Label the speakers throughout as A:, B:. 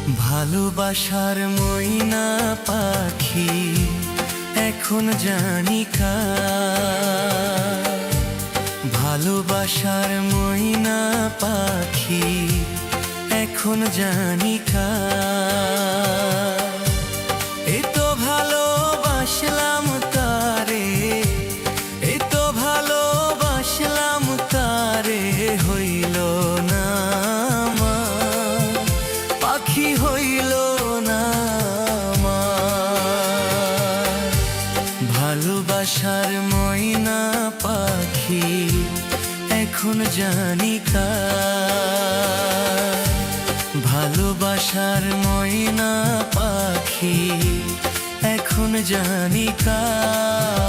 A: ভালোবাসার ময়না পাখি এখন জানি কার। ভালোবাসার ময়না পাখি এখন জানি কার। এই তো ভালোবাসলাম তারে, এই তো ভালোবাসলাম তারে, হইল না আমার, পাখি হইল না আমার। ভালোবাসার ময়না পাখি এখন জানি কার। ভালোবাসার ময়না পাখি এখন জানি কার।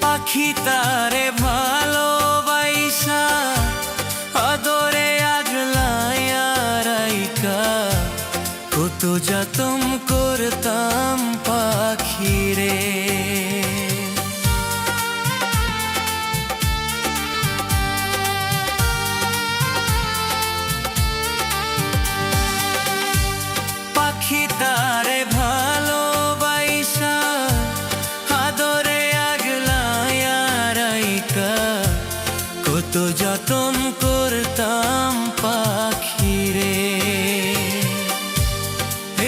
A: পাখি তারে ভালোবাইসা আদরে আগলাইয়া রাইকা, কত যতন করতাম পাখি রে। পাখি তারে ভালোবাইসা আদরে আগলাইয়া রাইকা, কত যতন করতাম পাখি রে।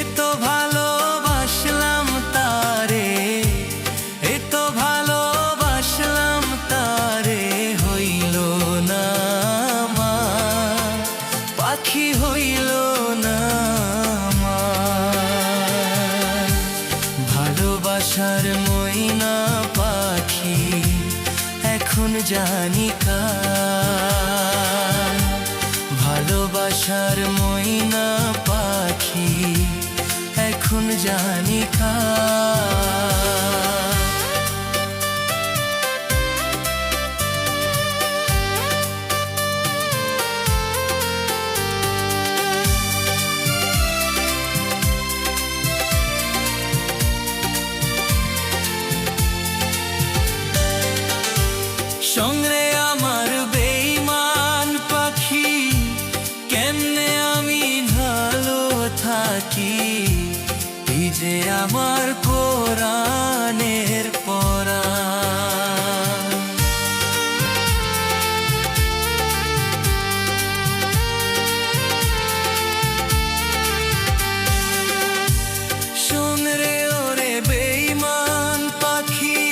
A: এত ভালোবাসলাম তারে, এত ভালোবাসলাম তারে, হইল না আমার, পাখি হইল না আমার। ভালোবাসার ময়না পাখি এখন জানি কার। ভালোবাসার ময়না পাখি এখন জানি কার। সঙ্গে আমার বেঈমান পাখি, কেমনে আমি ভালো থাকি, এই যে আমার কোরআনের পরাণ। শোন রে ওরে বেঈমান পাখি,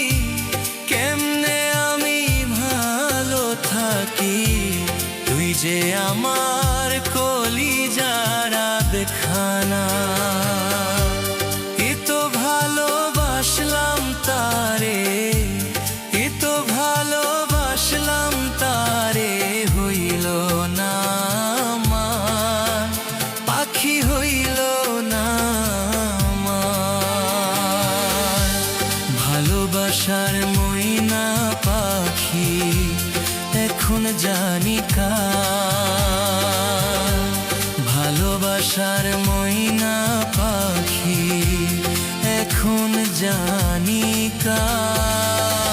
A: কেমনে আমি ভালো থাকি, তুই যে আমার কলিজার আধখানা। এত ভালোবাসলাম তারে, এত ভালোবাসলাম তারে, হইল না আমার, পাখি হইল না আমার। ভালোবাসার ময়না পাখি এখন জানি কার। ভালোবাসার ময়না পাখি এখন জানি কার।